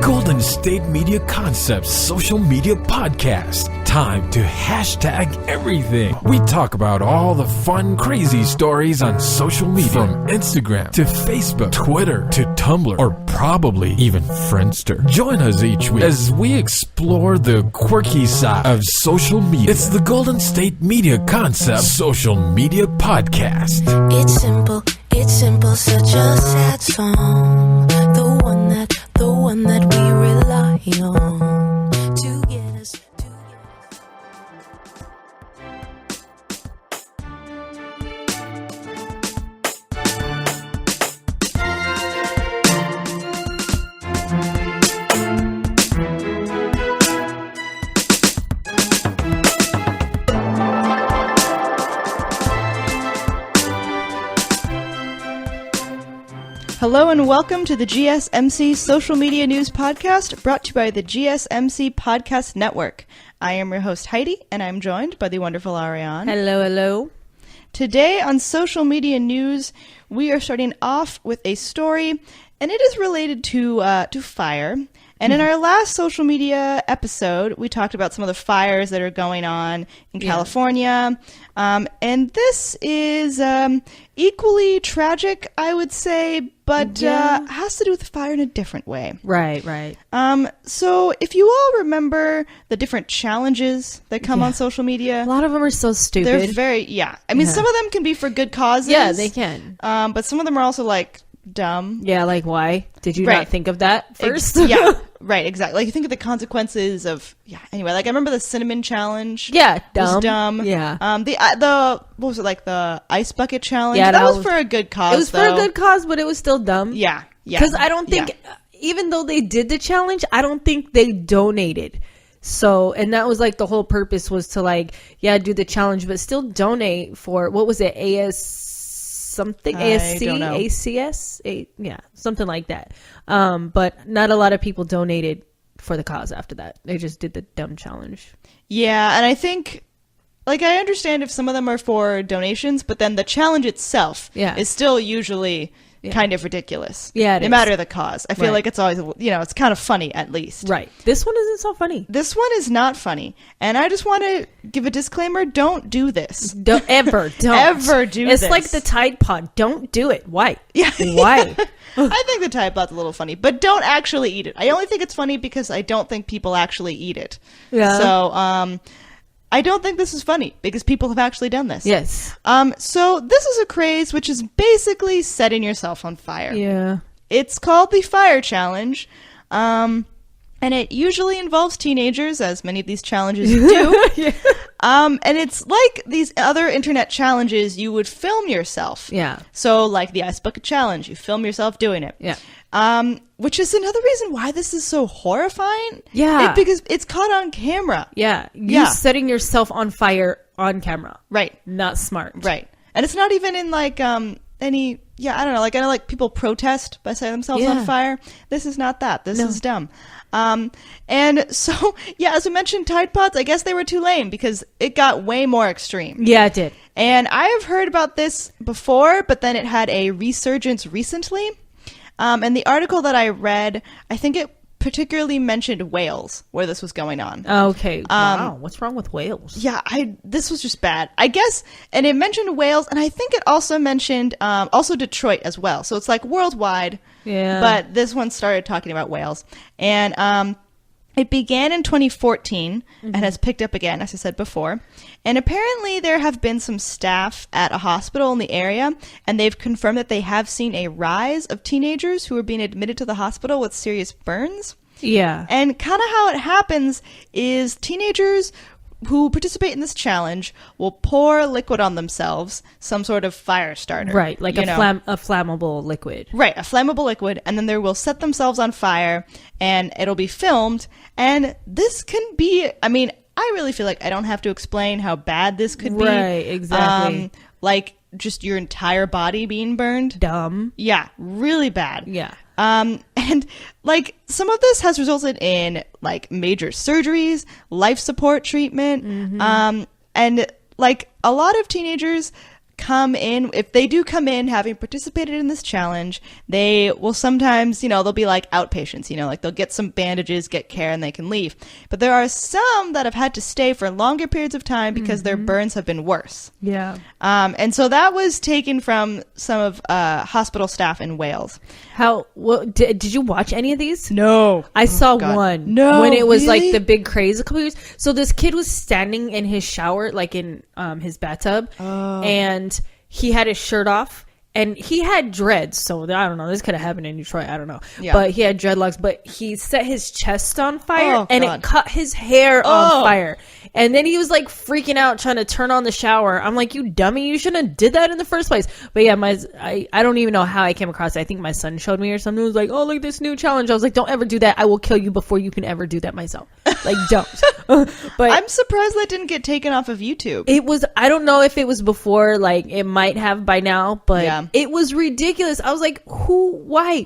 Golden State Media Concepts social media podcast. Time to hashtag everything. We talk about all the fun, crazy stories on social media. From Instagram to Facebook, Twitter to Tumblr, or probably even Friendster. Join us each week as we explore the quirky side of social media. It's the Golden State Media Concepts social media podcast. It's simple, such a sad song. The one that we rely on to get us. Hello and welcome to the GSMC Social Media News Podcast, brought to you by the GSMC Podcast Network. I am your host Heidi, and I'm joined by the wonderful Ariane. Hello. Today on Social Media News, we are starting off with a story, and it is related to fire. And in our last social media episode, we talked about some of the fires that are going on in California. And this is equally tragic, I would say, but has to do with fire in a different way. Right. So if you all remember the different challenges that come on social media. A lot of them are so stupid. They're very, I mean, some of them can be for good causes. Yeah, they can. But some of them are also like dumb. Yeah, like why? Did you not think of that first? Right, exactly. Like you think of the consequences of anyway, like I remember the cinnamon challenge. Yeah, dumb. Was dumb. Yeah. The what was it, like the ice bucket challenge? Yeah, that was for a good cause. It was for a good cause, but it was still dumb. Yeah. Because I don't think even though they did the challenge, I don't think they donated. So, and that was like the whole purpose was to like, do the challenge, but still donate for, what was it, something, ASC, ACS, something like that. But not a lot of people donated for the cause after that. They just did the dumb challenge. Yeah, and I think, like, I understand if some of them are for donations, but then the challenge itself is still usually kind of ridiculous. Yeah, it no is. matter the cause. I feel like it's always, it's kind of funny at least. Right. This one isn't so funny. This one is not funny. And I just want to give a disclaimer. Don't do this. Don't ever do this. It's like the Tide Pod. Don't do it. Why? Yeah. Why? I think the Tide Pod's a little funny, but don't actually eat it. I only think it's funny because I don't think people actually eat it. Yeah. So, I don't think this is funny because people have actually done this. Yes. So this is a craze which is basically setting yourself on fire. Yeah. It's called the Fire Challenge. And it usually involves teenagers, as many of these challenges do. And it's like these other internet challenges, you would film yourself. Yeah. So like the Ice Bucket Challenge, you film yourself doing it. Yeah. Which is another reason why this is so horrifying. Yeah. Because it's caught on camera. Yeah. You setting yourself on fire on camera. Right. Not smart. Right. And it's not even in like any, I don't know, like I know like people protest by setting themselves on fire. This is not that. This is dumb. And so, as we mentioned, Tide Pods, I guess they were too lame because it got way more extreme. Yeah, it did. And I have heard about this before, but then it had a resurgence recently. And the article that I read, I think it particularly mentioned Wales, where this was going on. Okay. Wow. What's wrong with Wales? Yeah, this was just bad, I guess. And it mentioned Wales, and I think it also mentioned also Detroit as well. So it's like worldwide. Yeah. But this one started talking about Wales. And it began in 2014 and has picked up again, as I said before. And apparently there have been some staff at a hospital in the area, and they've confirmed that they have seen a rise of teenagers who are being admitted to the hospital with serious burns. Yeah. And kind of how it happens is teenagers who participate in this challenge will pour liquid on themselves, some sort of fire starter. Right, like a flammable liquid. Right, a flammable liquid, and then they will set themselves on fire, and it'll be filmed, and this can be, I mean, I really feel like I don't have to explain how bad this could be. Right, exactly. Like, just your entire body being burned. Dumb. Yeah, really bad. Yeah. And like some of this has resulted in like major surgeries, life support treatment, and like a lot of teenagers come in, if they do come in having participated in this challenge, they will sometimes, they'll be like outpatients, like they'll get some bandages, get care, and they can leave. But there are some that have had to stay for longer periods of time because their burns have been worse. Yeah. And so that was taken from some of hospital staff in Wales. Did you watch any of these? No. I saw God. one. No, when it was really? like the big craze a couple years. So this kid was standing in his shower, like in his bathtub, and he had his shirt off, and he had dreads. So I don't know. This could have happened in Detroit. I don't know. Yeah. But he had dreadlocks. But he set his chest on fire, and it caught his hair on fire. And then he was like freaking out, trying to turn on the shower. I'm like, you dummy! You shouldn't have did that in the first place. But yeah, I don't even know how I came across it. I think my son showed me or something. It was like, oh, look at this new challenge. I was like, don't ever do that. I will kill you before you can ever do that myself. Like, don't. But I'm surprised that didn't get taken off of YouTube. It was, I don't know if it was before, like it might have by now, but it was ridiculous. I was like, why?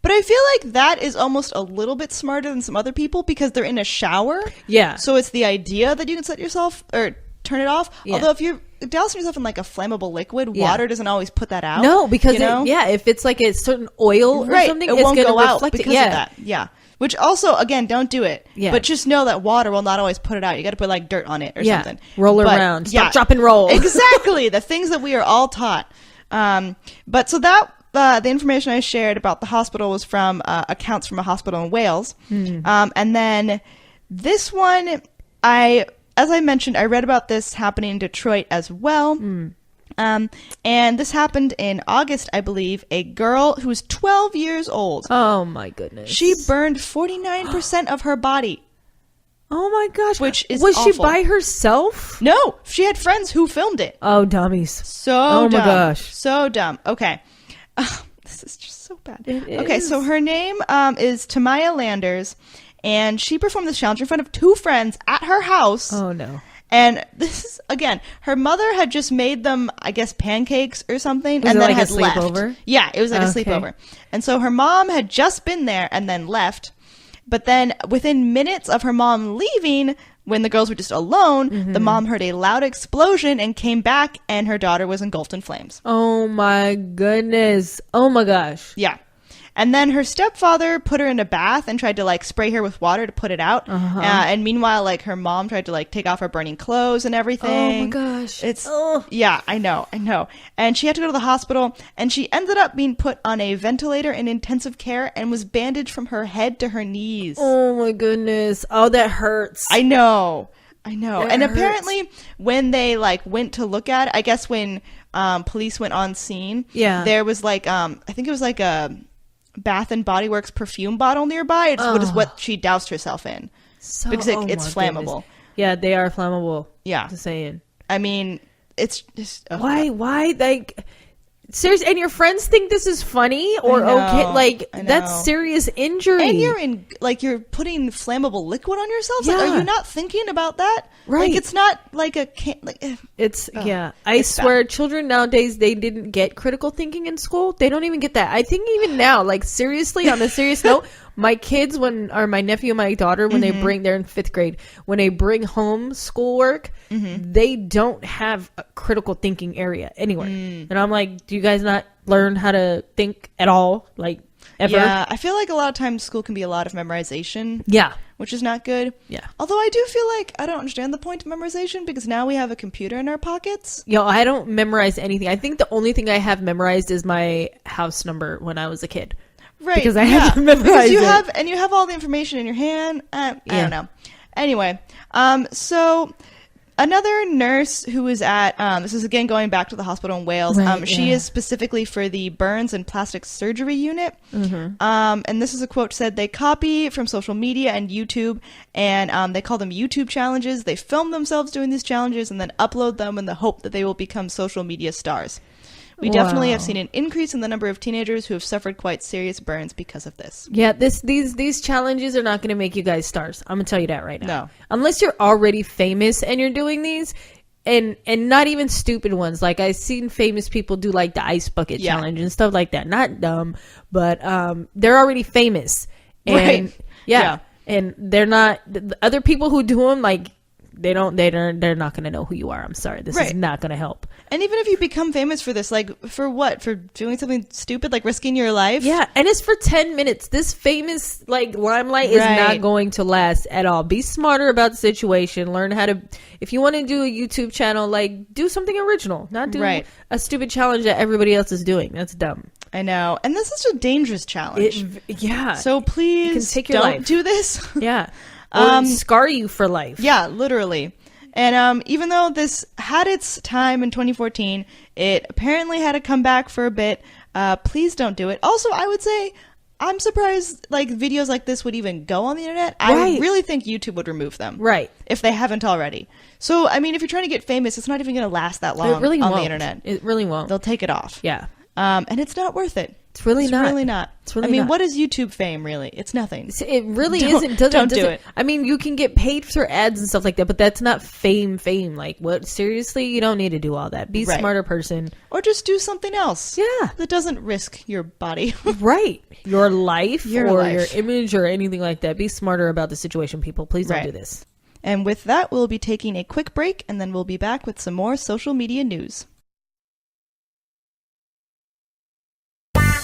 But I feel like that is almost a little bit smarter than some other people because they're in a shower. Yeah. So it's the idea that you can set yourself or turn it off. Yeah. Although if you're dousing yourself in like a flammable liquid, water doesn't always put that out. No, because if it's like a certain oil or something, it won't go out because of that. Yeah. Which also, again, don't do it. Yeah. But just know that water will not always put it out. You got to put like dirt on it or something. Roll around. Stop, drop, and roll. Exactly. The things that we are all taught. But so that the information I shared about the hospital was from accounts from a hospital in Wales. And then this one, as I mentioned, I read about this happening in Detroit as well. And this happened in August, I believe. A girl who was 12 years old. Oh my goodness. She burned 49% of her body. Oh my gosh. Which is Was awful. she by herself? No, she had friends who filmed it. Oh, dummies. So dumb. Oh my gosh. So dumb. Okay. This is just so bad. Okay, so her name is Tamaya Landers, and she performed this challenge in front of two friends at her house. Oh no. And this is, again, her mother had just made them, I guess, pancakes or something. Was and it then like had a sleepover? left. Yeah, it was like a sleepover. And so her mom had just been there and then left. But then within minutes of her mom leaving, when the girls were just alone, the mom heard a loud explosion and came back, and her daughter was engulfed in flames. Oh my goodness. Oh my gosh. Yeah. And then her stepfather put her in a bath and tried to like spray her with water to put it out. And meanwhile, like her mom tried to like take off her burning clothes and everything. Oh my gosh. Yeah, I know. And she had to go to the hospital, and she ended up being put on a ventilator in intensive care and was bandaged from her head to her knees. Oh my goodness. Oh, that hurts. I know. And hurts. Apparently when they like went to look at it, I guess when police went on scene, there was like I think it was like a Bath and Body Works perfume bottle nearby. It's what she doused herself in. Because it's flammable. Goodness. Yeah, they are flammable. Yeah. Just saying. I mean, it's just... Why? Like... Seriously, and your friends think this is funny or okay? Like, that's serious injury. And you're putting flammable liquid on yourself. Like, are you not thinking about that? Right. Like, it's not like a I swear, children nowadays, they didn't get critical thinking in school. They don't even get that. I think even now, like seriously, on a serious note, my kids, my nephew and my daughter, when they're in 5th grade, when they bring home schoolwork, they don't have a critical thinking area anywhere. And I'm like, do you guys not learn how to think at all? Like, ever? Yeah, I feel like a lot of times school can be a lot of memorization. Yeah. Which is not good. Yeah. Although I do feel like I don't understand the point of memorization because now we have a computer in our pockets. I don't memorize anything. I think the only thing I have memorized is my house number when I was a kid. Right. Because I have to memorize it. You have all the information in your hand. I don't know. Anyway, so another nurse who was at, this is again going back to the hospital in Wales. She is specifically for the burns and plastic surgery unit. And this is a quote said, they copy from social media and YouTube, and they call them YouTube challenges. They film themselves doing these challenges and then upload them in the hope that they will become social media stars. We definitely have seen an increase in the number of teenagers who have suffered quite serious burns because of this. Yeah, these challenges are not going to make you guys stars. I'm going to tell you that right now. No. Unless you're already famous and you're doing these, and not even stupid ones. Like, I've seen famous people do like the ice bucket challenge and stuff like that. Not dumb, but they're already famous. And, right. Yeah. And they're not... The other people who do them, like... they're not going to know who you are. I'm sorry. This is not going to help. And even if you become famous for this, like, for what? For doing something stupid, like risking your life? Yeah, and it's for 10 minutes. This famous, like, limelight is not going to last at all. Be smarter about the situation. Learn how to, if you want to do a YouTube channel, like, do something original. Not do a stupid challenge that everybody else is doing. That's dumb. I know. And this is a dangerous challenge. So please it can take your don't life. do this. Yeah. Or scar you for life. Yeah, literally. And even though this had its time in 2014, it apparently had to come back for a bit. Please don't do it. Also, I would say I'm surprised like videos like this would even go on the internet. I really think YouTube would remove them. Right. If they haven't already. So, I mean, if you're trying to get famous, it's not even going to last that long on the internet. It really won't. They'll take it off. Yeah. And it's not worth it. It's really not. I mean, what is YouTube fame really? It's nothing. It really isn't. Don't do it. I mean, you can get paid for ads and stuff like that, but that's not fame. Like, what? Seriously? You don't need to do all that. Be a smarter person. Or just do something else. Yeah. That doesn't risk your body. Your life your image or anything like that. Be smarter about the situation, people. Please don't do this. And with that, we'll be taking a quick break, and then we'll be back with some more social media news.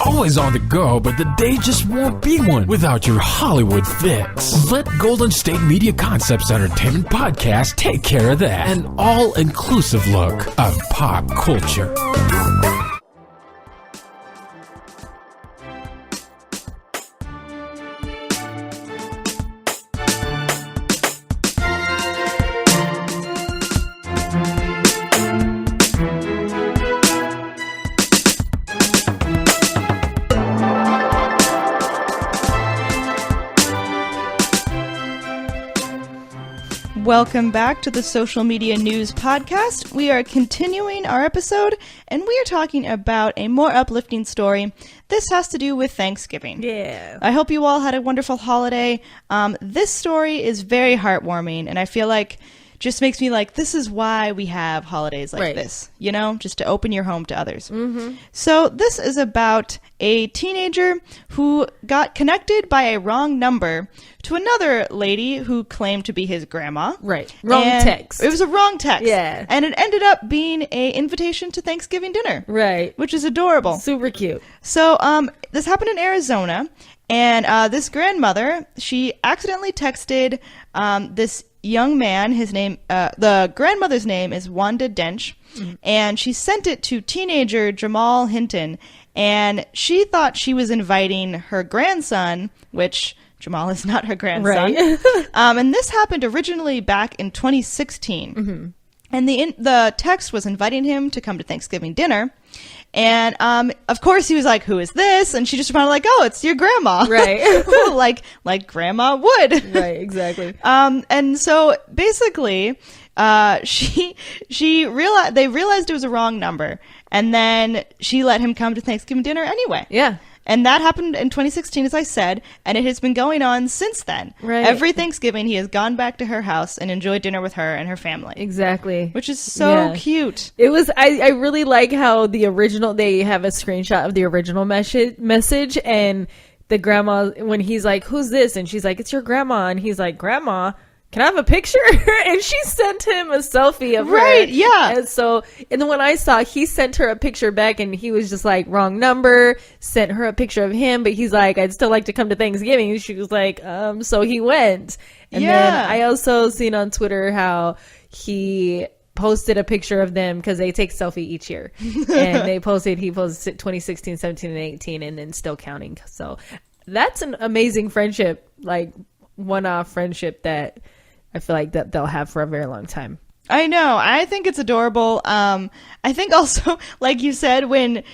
Always on the go, but the day just won't be one without your Hollywood fix. Let Golden State Media Concepts Entertainment Podcast take care of that. An all-inclusive look of pop culture. Welcome back to the Social Media News Podcast. We are continuing our episode, and we are talking about a more uplifting story. This has to do with Thanksgiving. Yeah. I hope you all had a wonderful holiday. This story is very heartwarming, and I feel like just makes me like, this is why we have holidays like this, you know, just to open your home to others. Mm-hmm. So this is about a teenager who got connected by a wrong number to another lady who claimed to be his grandma. Wrong text. It was a wrong text. Yeah. And it ended up being a invitation to Thanksgiving dinner. Which is adorable. Super cute. So this happened in Arizona, and this grandmother, she accidentally texted this young man. His name, the grandmother's name is Wanda Dench, and she sent it to teenager Jamal Hinton, and she thought she was inviting her grandson, which Jamal is not her grandson. And this happened originally back in 2016. Mm-hmm. And the text was inviting him to come to Thanksgiving dinner. And of course he was like, "Who is this?" And she just responded like, "Oh, it's your grandma." like grandma would. Exactly. And so basically they realized it was a wrong number, and then she let him come to Thanksgiving dinner anyway. Yeah. And that happened in 2016, as I said, and it has been going on since then. Every Thanksgiving, he has gone back to her house and enjoyed dinner with her and her family. Exactly. Which is so cute. It was, I really like how they have a screenshot of the original message, and the grandma, when he's like, "Who's this?" And she's like, "It's your grandma." And he's like, "Grandma, can I have a picture?" And she sent him a selfie of her. And then when I saw, he sent her a picture back, and he was just like, "Wrong number," sent her a picture of him, but he's like, "I'd still like to come to Thanksgiving." She was like, so he went. And then I also seen on Twitter how he posted a picture of them, because they take selfie each year. And he posted 2016, 17, and 18, and then still counting. So that's an amazing friendship, like one-off friendship that I feel like that they'll have for a very long time. I know. I think it's adorable. I think also, like you said, when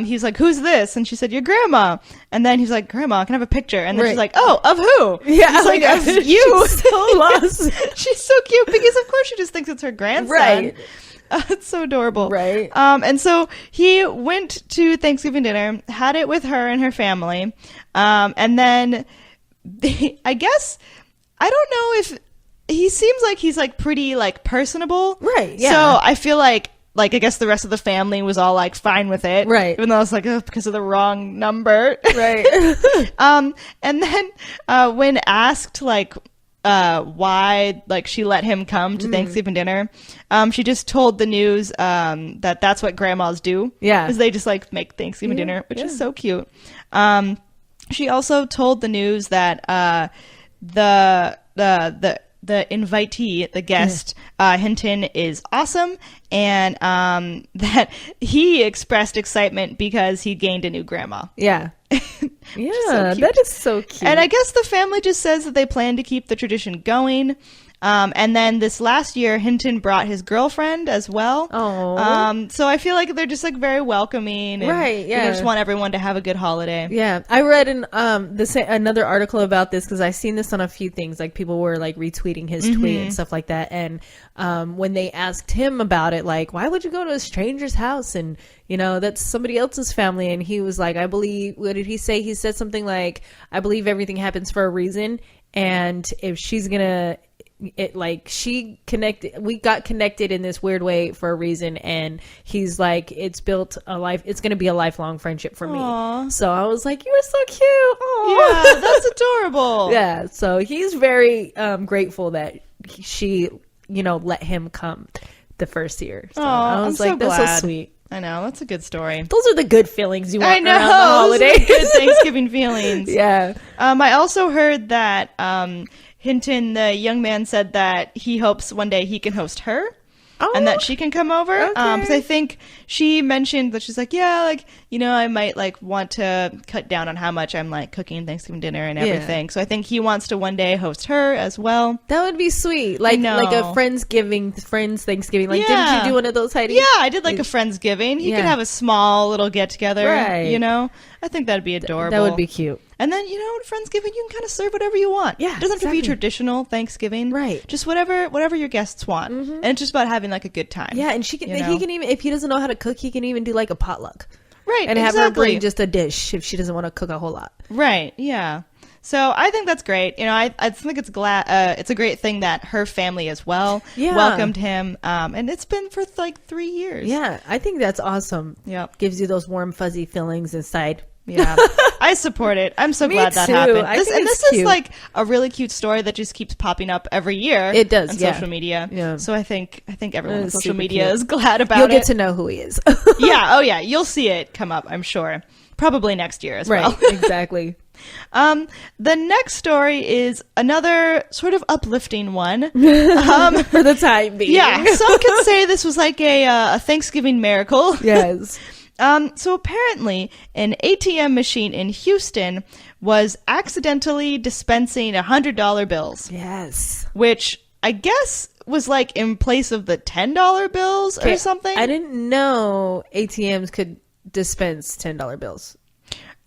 he's like, "Who's this?" And she said, "Your grandma." And then he's like, "Grandma, can I have a picture?" And then she's like, "Oh, of who?" Yeah, he's like, "Of you." She's so lost. She's so cute, because of course she just thinks it's her grandson. It's so adorable. And so he went to Thanksgiving dinner, had it with her and her family, and then I guess, I don't know if he seems like he's like pretty like personable. So I feel like I guess the rest of the family was all like fine with it. Even though it's like, oh, because of the wrong number. And then when asked like why like she let him come to Thanksgiving dinner. She just told the news that that's what grandmas do. Yeah. Is they just like make Thanksgiving dinner, which is so cute. She also told the news that the invitee, the guest, Hinton, is awesome, and that he expressed excitement because he gained a new grandma. Yeah. Yeah, cute. that is so cute. And I guess the family just says that they plan to keep the tradition going. And then this last year, Hinton brought his girlfriend as well. Oh. So I feel like they're just like very welcoming. And Right, yeah. They just want everyone to have a good holiday. Yeah, I read another article about this because I've seen this on a few things. Like people were like retweeting his tweet and stuff like that. And when they asked him about it, like, why would you go to a stranger's house? And that's somebody else's family. And he was like, I believe. What did he say? He said something like, I believe everything happens for a reason. And if she's gonna. We got connected in this weird way for a reason, and he's like, it's going to be a lifelong friendship for me. Aww. So I was like, you are so cute. Aww. Yeah, that's adorable. Yeah, so he's very grateful that she let him come the first year. So I was I'm like, so that's glad. so sweet. I know, that's a good story. Those are the good feelings you want I know, around the those are holidays. the good Thanksgiving feelings. Yeah. I also heard that Hinton, the young man, said that he hopes one day he can host her. Oh, and that she can come over. okay. Because I think she mentioned that she's like, yeah, like, I might like want to cut down on how much I'm like cooking Thanksgiving dinner and everything. Yeah. So I think he wants to one day host her as well. that would be sweet. Like a friends Thanksgiving. Like, Yeah. didn't you do one of those, Heidi? Yeah, I did like a Friendsgiving. He could have a small little get together. Right. I think that'd be adorable. That would be cute. And then, at Friendsgiving, you can kind of serve whatever you want. Yeah, It doesn't have to be exactly. traditional Thanksgiving. Right. Just whatever your guests want. And it's just about having like a good time. Yeah, and he can even, if he doesn't know how to cook, he can even do like a potluck. Right. And have her exactly. bring just a dish if she doesn't want to cook a whole lot. Right. Yeah. So I think that's great. I think it's a great thing that her family as well welcomed him. And it's been for like 3 years. Yeah, I think that's awesome. Yep. Gives you those warm, fuzzy feelings inside. Yeah. I support it. I'm so Me glad that too. happened. I think this it's is cute. like a really cute story that just keeps popping up every year. It does, on yeah. social media. Yeah. So I think everyone on It's social super media cute. is glad about You'll it. get to know who he is. Yeah. Oh yeah. You'll see it come up, I'm sure. Probably next year as well. Right, exactly. The next story is another sort of uplifting one. For the time being. Yeah, some could say this was like a Thanksgiving miracle. Yes. So apparently, an ATM machine in Houston was accidentally dispensing $100 bills, Yes. which I guess was like in place of the $10 bills or something. I didn't know ATMs could dispense $10 bills.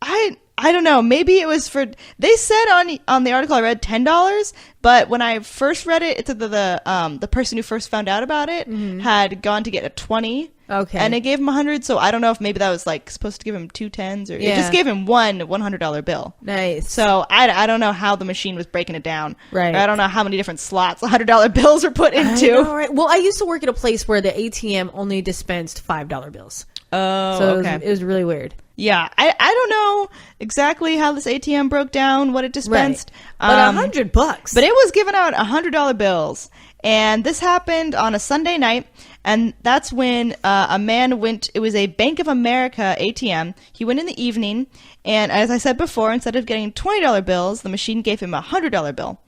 I don't know. Maybe it was for. They said on the article I read $10, but when I first read it, it said that the person who first found out about it had gone to get a 20. Okay. And it gave him 100. So I don't know if maybe that was like supposed to give him 2 10s or it just gave him one $100 bill. Nice. So I don't know how the machine was breaking it down. Right. Or I don't know how many different slots $100 bills were put into. I know, right? Well, I used to work at a place where the ATM only dispensed $5 bills. Oh, So okay. it was really weird. Yeah, I don't know exactly how this ATM broke down, what it dispensed. But $100. But it was giving out $100 bills. And this happened on a Sunday night. And that's when a man went, it was a Bank of America ATM. He went in the evening. And as I said before, instead of getting $20 bills, the machine gave him a $100 bill.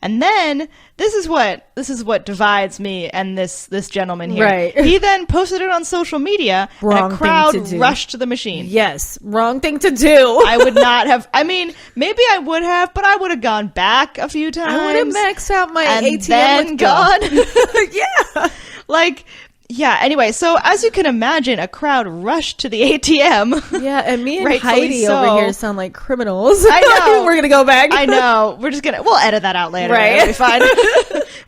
And then this is what divides me and this gentleman here. Right. He then posted it on social media, Wrong and a crowd thing to do. rushed to the machine. Yes. Wrong thing to do. I would not have. I mean, maybe I would have, but I would have gone back a few times. I would have maxed out my and ATM then with gone. Yeah. Like, yeah. Anyway, so as you can imagine, a crowd rushed to the ATM. Yeah, and me and Rightfully Heidi so. over here sound like criminals. I know. We're gonna go back. I know. We'll edit that out later. Right. It'll be fine.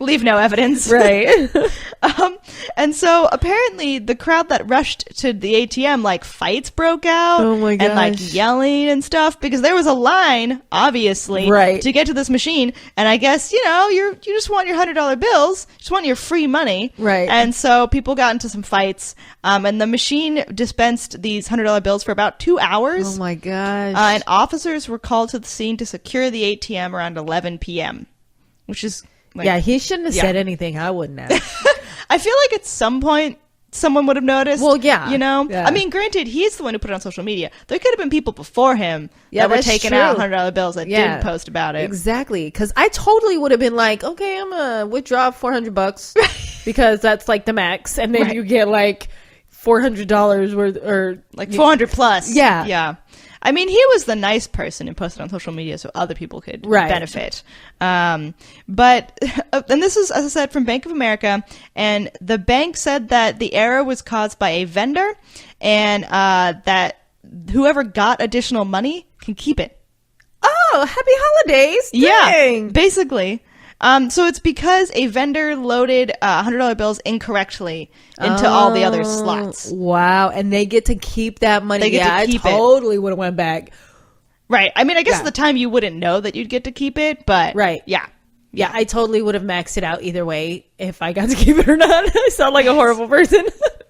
Leave no evidence. Right. And so apparently the crowd that rushed to the ATM, like fights broke out. Oh my And like gosh. yelling and stuff because there was a line, obviously, Right. to get to this machine. And I guess, you just want your $100 bills, just want your free money. Right. And so people got into some fights. And the machine dispensed these $100 bills for about 2 hours. Oh my gosh. And officers were called to the scene to secure the ATM around 11 p.m. which is like, Yeah, he shouldn't have said anything. I wouldn't have. I feel like at some point someone would have noticed. Well, yeah. You know? Yeah. I mean, granted, he's the one who put it on social media. There could have been people before him that were that's taking true. out $100 bills that didn't post about it. Exactly. Because I totally would have been like, okay, I'm going to withdraw $400 because that's like the max. And then you get like $400 worth or Like 400 plus. Yeah. Yeah. I mean, he was the nice person and posted on social media so other people could benefit. But, and this is, as I said, from Bank of America. And the bank said that the error was caused by a vendor and that whoever got additional money can keep it. Oh, happy holidays. Dang. Yeah, basically. So it's because a vendor loaded $100 bills incorrectly into all the other slots. Wow. And they get to keep that money. They get to keep I totally would have went back. Right. I mean, I guess at the time you wouldn't know that you'd get to keep it, but yeah. Yeah, I totally would have maxed it out either way if I got to keep it or not. I sound like a horrible person.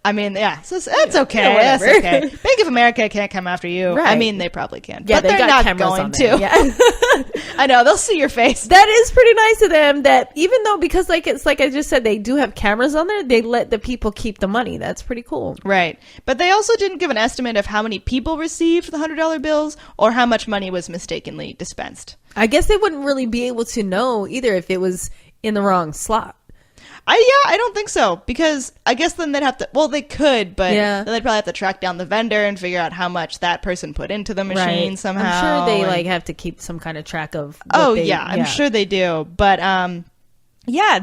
I mean, yeah, so that's okay. Yeah, That's okay. Bank of America can't come after you. Right. I mean, they probably can. Yeah, but they they're got not cameras going on there. to. Yeah. I know. They'll see your face. That is pretty nice of them that even though, because like it's like I just said, they do have cameras on there, they let the people keep the money. That's pretty cool. Right. But they also didn't give an estimate of how many people received the $100 bills or how much money was mistakenly dispensed. I guess they wouldn't really be able to know either if it was in the wrong slot. I don't think so, because I guess then they'd have to, well, they could, but Yeah. then they'd probably have to track down the vendor and figure out how much that person put into the machine somehow. I'm sure they and- like have to keep some kind of track of I'm sure they do. But yeah,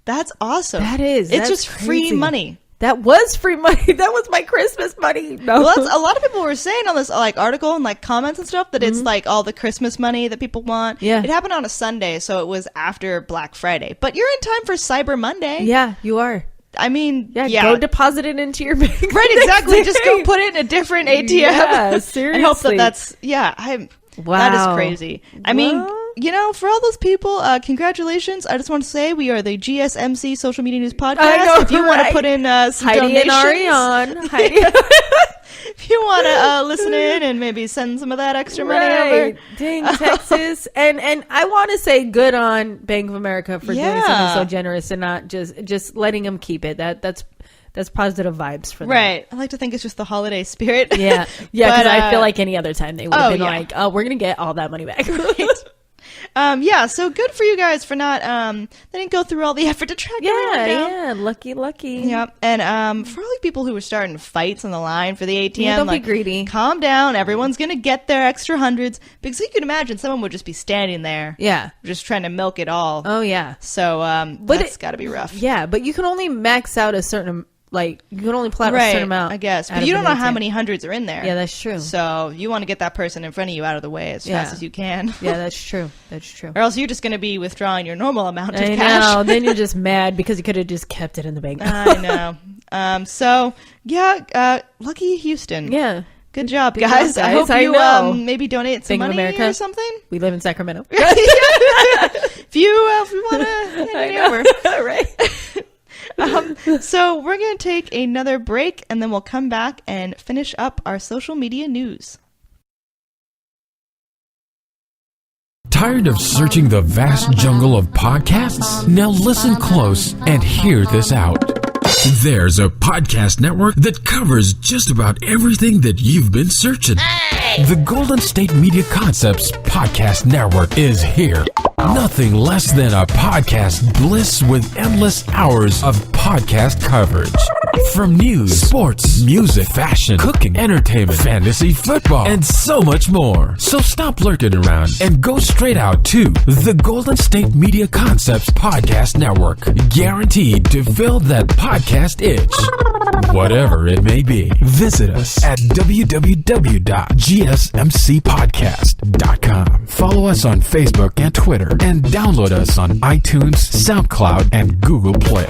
that's awesome. That is. It's That's just free crazy. money. That was free money. That was my Christmas money. No. Well, that's, a lot of people were saying on this like article and like comments and stuff that it's like all the Christmas money that people want. Yeah. It happened on a Sunday, so it was after Black Friday. But you're in time for Cyber Monday. Yeah, you are. I mean, yeah. Go deposit it into your bank. Right, exactly. Just go put it in a different ATM. Yeah, And hope seriously. that that is Wow. crazy. I mean, you know, for all those people, congratulations. I just want to say we are the GSMC Social Media News Podcast. I know, if you want to right? put in some Heidi donations. and Ariane. Heidi. If you want to listen in and maybe send some of that extra money over. Dang, Texas. And I want to say good on Bank of America for doing something Yeah. so generous and not just letting them keep it. That's positive vibes for them. Right. I like to think it's just the holiday spirit. Yeah. Yeah, because But, I feel like any other time they would have been yeah. like, oh, we're going to get all that money back. Yeah, so good for you guys for not, they didn't go through all the effort to track everyone down. Yeah. Lucky. Yep. And for all the people who were starting fights on the line for the ATM, Yeah, don't be like, greedy. calm down. Everyone's going to get their extra hundreds. Because you can imagine someone would just be standing there. Yeah. Just trying to milk it all. Oh, yeah. So But that's got to be rough. Yeah, but you can only max out a certain, like, you can only plot a certain amount. I guess. out But of you don't an know how ATM. many hundreds are in there. Yeah, that's true. So you want to get that person in front of you out of the way as fast as you can. Yeah, that's true. That's true. Or else you're just going to be withdrawing your normal amount of I cash. know. Then you're just mad because you could have just kept it in the bank. I know. So, yeah, lucky Houston. Yeah. Good job, Good job, guys. I guys. hope I you know. maybe donate some Bank of money America. or something. We live in Sacramento. If you want to hand it over. Right. So we're going to take another break, and then we'll come back and finish up our social media news. Tired of searching the vast jungle of podcasts? Now listen close and hear this out. There's a podcast network that covers just about everything that you've been searching. The Golden State Media Concepts Podcast Network is here. Nothing less than a podcast bliss with endless hours of podcast coverage. From news, sports, music, fashion, cooking, entertainment, fantasy, football, and so much more. So stop lurking around and go straight out to the Golden State Media Concepts Podcast Network. Guaranteed to fill that podcast itch. Whatever it may be. Visit us at www.gsmcpodcast.com. Follow us on Facebook and Twitter, and download us on iTunes, SoundCloud, and Google Play.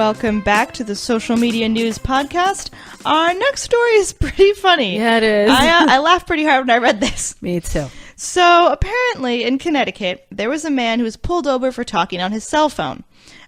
Welcome back to the Social Media News Podcast. Our next story is pretty funny. Yeah, it is. I laughed pretty hard when I read this. Me too. So apparently in Connecticut, there was a man who was pulled over for talking on his cell phone.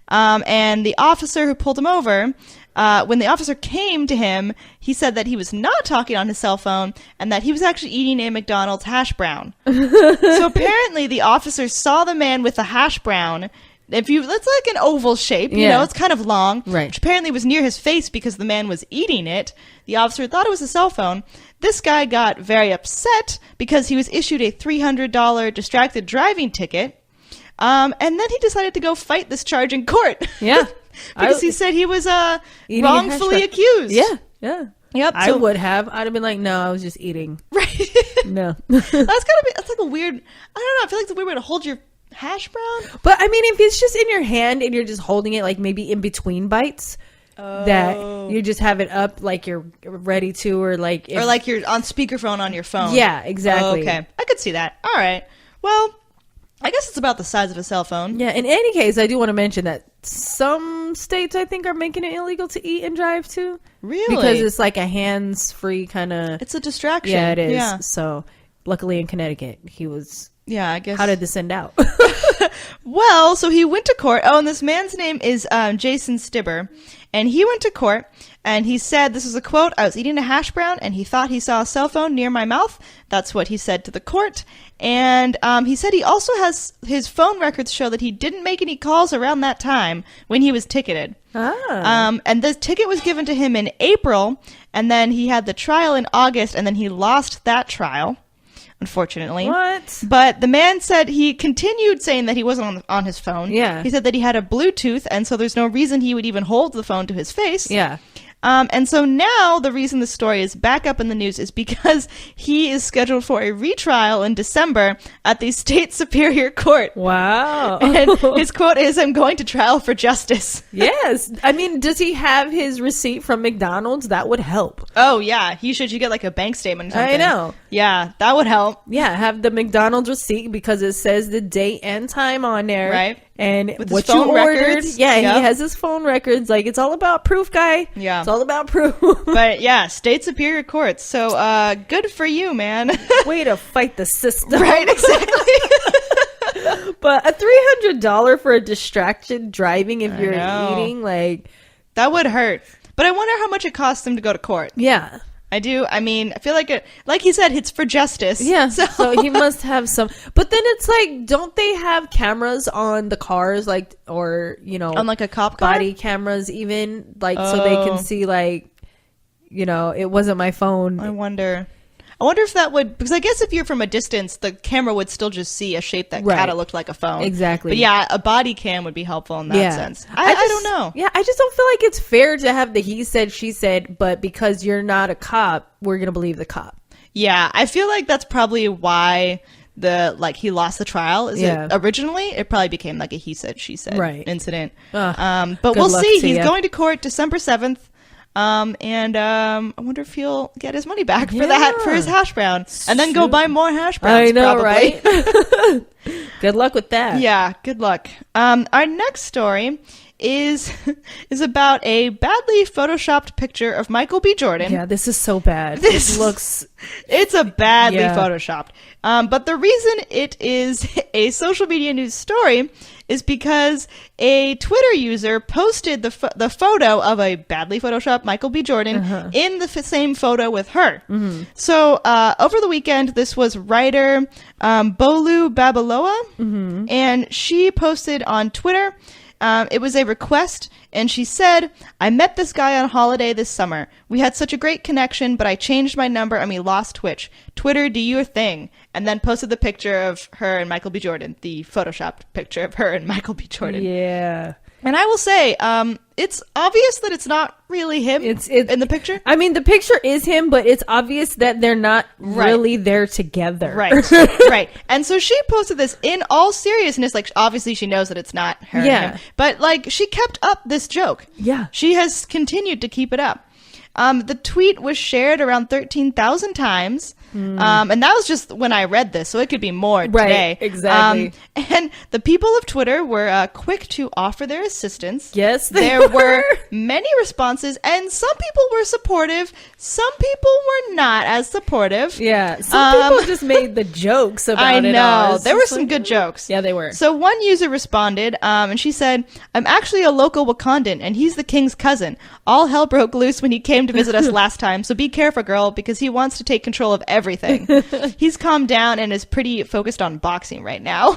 And the officer who pulled him over, when the officer came to him, he said that he was not talking on his cell phone and that he was actually eating a McDonald's Hashbrown. So apparently the officer saw the man with the Hashbrown. It's like an oval shape, you know, it's kind of long, right? Which apparently was near his face because the man was eating it. The officer thought it was a cell phone. This guy got very upset because he was issued a $300 distracted driving ticket. And then he decided to go fight this charge in court. Yeah. Because he said he was wrongfully accused. Yeah. Yep. So, I'd have been like, no, I was just eating. Right. No. That's like a weird, I don't know, I feel like it's a weird way to hold your hash brown. But I mean, if it's just in your hand and you're just holding it like maybe in between bites, that you just have it up like you're ready to, or like you're on speakerphone on your phone. Yeah, exactly. Okay. I could see that. All right. Well, I guess it's about the size of a cell phone. Yeah, in any case, I do want to mention that some states, I think, are making it illegal to eat and drive, too. Really? Because it's like a hands-free kind of... It's a distraction. Yeah, it is. Yeah. So, luckily in Connecticut, he was... Yeah, I guess... How did this send out? Well, so he went to court. Oh, and this man's name is Jason Stibber. And he went to court, and he said, this is a quote, "I was eating a hash brown, and he thought he saw a cell phone near my mouth." That's what he said to the court. And he said he also has his phone records show that he didn't make any calls around that time when he was ticketed. And the ticket was given to him in April, and then he had the trial in August, and then he lost that trial, unfortunately. What? But the man said he continued saying that he wasn't on his phone. Yeah. He said that he had a Bluetooth, and so there's no reason he would even hold the phone to his face. Yeah. And so now the reason the story is back up in the news is because he is scheduled for a retrial in December at the state superior court. Wow. And his quote is, "I'm going to trial for justice." Yes. I mean, does he have his receipt from McDonald's? That would help. Oh, yeah. You should get like a bank statement or something. I know. Yeah, that would help. Yeah, have the McDonald's receipt because it says the date and time on there. Right. And with what his phone you ordered. records. Yeah, Yep. he has his phone records. Like, it's all about proof, guy. Yeah. It's all about proof. But yeah, state superior courts. So good for you, man. Way to fight the system. Right, exactly. But a $300 for a distraction driving if you're know. eating, like... That would hurt. But I wonder how much it costs him to go to court. Yeah. I do. I mean, I feel like like he said, it's for justice. Yeah. So he must have some. But then it's like, don't they have cameras on the cars, like, or, you know, on like a cop car? body cameras even, like, so they can see, like, you know, it wasn't my phone. I wonder if that would, because I guess if you're from a distance, the camera would still just see a shape that kind of looked like a phone. Exactly. But yeah, a body cam would be helpful in that sense. I don't know. Yeah, I just don't feel like it's fair to have the he said, she said, but because you're not a cop, we're going to believe the cop. Yeah, I feel like that's probably why he lost the trial. Originally it probably became like a he said, she said incident. But we'll see. He's going to court December 7th. I wonder if he'll get his money back for his hash brown, and then go buy more hash browns. I know, probably. right? Good luck with that. Yeah, good luck. Our next story is about a badly photoshopped picture of Michael B. Jordan. Yeah, this is so bad. This looks... It's a badly photoshopped. But the reason it is a social media news story is because a Twitter user posted the photo of a badly photoshopped Michael B. Jordan in the same photo with her. Mm-hmm. So over the weekend, this was writer Bolu Babaloa, and she posted on Twitter. It was a request, and she said, "I met this guy on holiday this summer. We had such a great connection, but I changed my number and we lost Twitch. Twitter, do your thing." And then posted the picture of her and Michael B. Jordan, the photoshopped picture of her and Michael B. Jordan. Yeah. And I will say, it's obvious that it's not really him in the picture. I mean, the picture is him, but it's obvious that they're not really there together. Right, right. And so she posted this in all seriousness. Like, obviously she knows that it's not her and him. But, like, she kept up this joke. Yeah. She has continued to keep it up. The tweet was shared around 13,000 times. And that was just when I read this, so it could be more today. Exactly. And the people of Twitter were quick to offer their assistance. Yes, there were many responses, and some people were supportive. Some people were not as supportive. Yeah, some people just made the jokes about it. I know. There were some good jokes. Yeah, they were. So one user responded, and she said, "I'm actually a local Wakandan, and he's the king's cousin. All hell broke loose when he came to visit us last time, so be careful, girl, because he wants to take control of everything. He's calmed down and is pretty focused on boxing right now."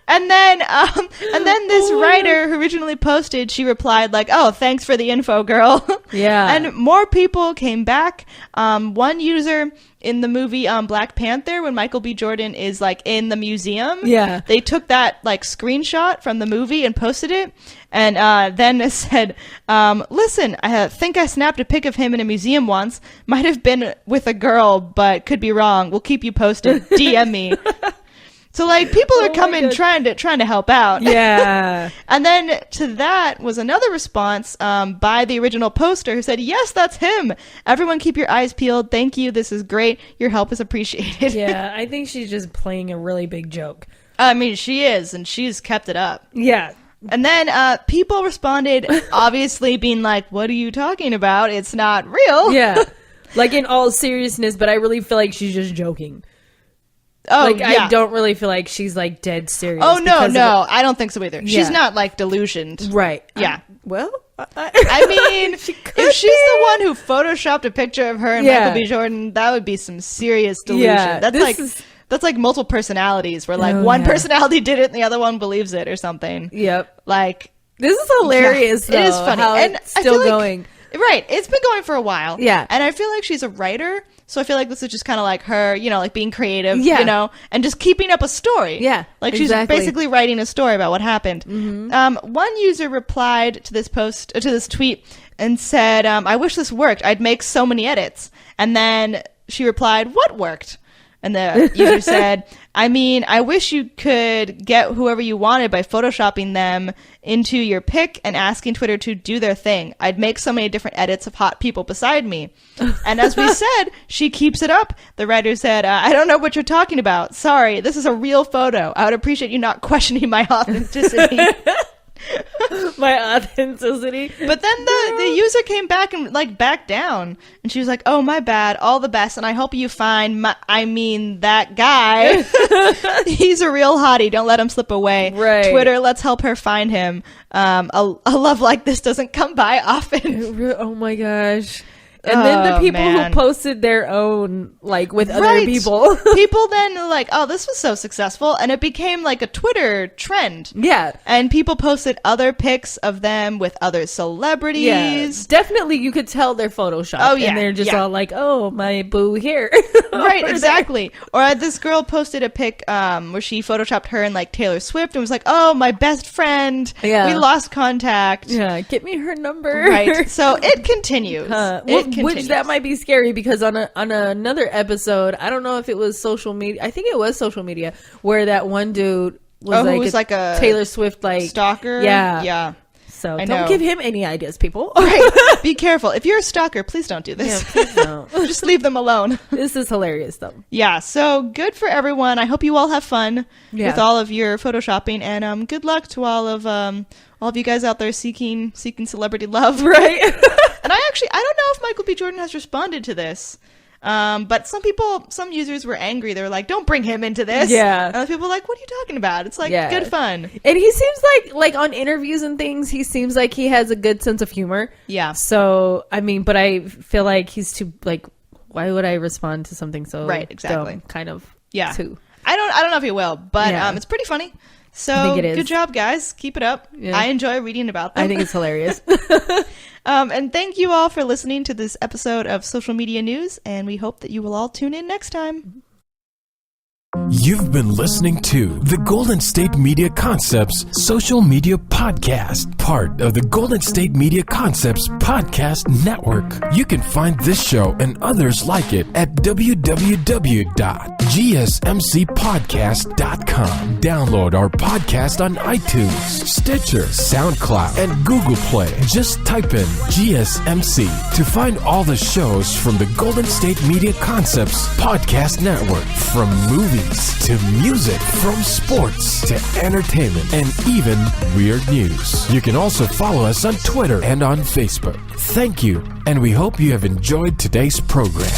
And then this writer who originally posted, she replied like, "Oh, thanks for the info, girl." Yeah. And more people came back. One user in the movie Black Panther, when Michael B. Jordan is like in the museum, they took that like screenshot from the movie and posted it, and then it said, "Listen, I think I snapped a pic of him in a museum once. Might have been with a girl, but could be wrong. We'll keep you posted. DM me." So like people are coming trying to help out. Yeah. And then to that was another response by the original poster who said, "Yes, that's him. Everyone keep your eyes peeled. Thank you. This is great. Your help is appreciated." Yeah, I think she's just playing a really big joke. I mean, she is, and she's kept it up. Yeah. And then people responded, obviously being like, "What are you talking about? It's not real." Yeah. Like in all seriousness, but I really feel like she's just joking. Oh, like, yeah. I don't really feel like she's like dead serious. Oh, no, I don't think so either. Yeah. She's not like delusioned. Right. Yeah. Well, I mean, if she's the one who photoshopped a picture of her and Yeah. Michael B. Jordan, that would be some serious delusion. Yeah, That's like multiple personalities where like one personality did it and the other one believes it or something. Yep. Like, this is hilarious. Yeah, it is though, funny. how And it's I still feel like- going. Right. It's been going for a while. Yeah. And I feel like she's a writer. So I feel like this is just kind of like her, you know, like being creative, Yeah. you know, and just keeping up a story. Yeah, Like exactly. she's basically writing a story about what happened. One user replied to this to this tweet and said, "I wish this worked. I'd make so many edits." And then she replied, "What worked?" And the user said, "I mean, I wish you could get whoever you wanted by photoshopping them into your pic and asking Twitter to do their thing. I'd make so many different edits of hot people beside me." And as we said, she keeps it up. The writer said, "I don't know what you're talking about. Sorry, this is a real photo. I would appreciate you not questioning my authenticity." My authenticity. But then the user came back and like backed down, and she was like, "Oh, my bad. All the best, and I hope you find that guy. He's a real hottie. Don't let him slip away. Right. Twitter, let's help her find him. A love like this doesn't come by often." Oh my gosh. And then the people man. who posted their own, like, with other Right. people. People then were like, "Oh, this was so successful," and it became like a Twitter trend. Yeah. And people posted other pics of them with other celebrities. Yeah. Definitely, you could tell they're photoshopped. Oh, yeah, And they're just yeah. all like, "Oh, my boo here." Right, Over exactly. Or this girl posted a pic where she photoshopped her and like Taylor Swift and was like, "Oh, my best friend. Yeah. We lost contact." there. Yeah, get me her number. Right. So it continues. Which that might be scary because on another episode, I don't know if it was social media. I think it was social media where that one dude was, who was like a Taylor Swift stalker. Yeah. Yeah. So I don't know. give him any ideas, people. Right. Be careful. If you're a stalker, please don't do Yeah, this. please don't. Just leave them alone. This is hilarious, though. Yeah, so good for everyone. I hope you all have fun with all of your photoshopping, and good luck to all of you guys out there seeking celebrity love. Right. And I don't know if Michael B. Jordan has responded to this. But some users were angry. They were like, "Don't bring him into this." Yeah. And other people were like, "What are you talking about? It's like Yeah. good fun." And he seems like on interviews and things, he seems like he has a good sense of humor. Yeah. So, I mean, but I feel like he's too, like, why would I respond to something so Right, exactly. dumb, kind of, Yeah. too. I don't know if he will, but Yeah. it's pretty funny. So I think it is. good job, guys. Keep it up. Yeah. I enjoy reading about them. I think it's hilarious. And thank you all for listening to this episode of Social Media News, and we hope that you will all tune in next time. You've been listening to the Golden State Media Concepts Social Media Podcast, part of the Golden State Media Concepts Podcast Network. You can find this show and others like it at www.gsmcpodcast.com. Download our podcast on iTunes, Stitcher, SoundCloud, and Google Play. Just type in GSMC to find all the shows from the Golden State Media Concepts Podcast Network, from movies to music, from sports to entertainment, and even weird news. You can also follow us on Twitter and on Facebook. Thank you, and we hope you have enjoyed today's program.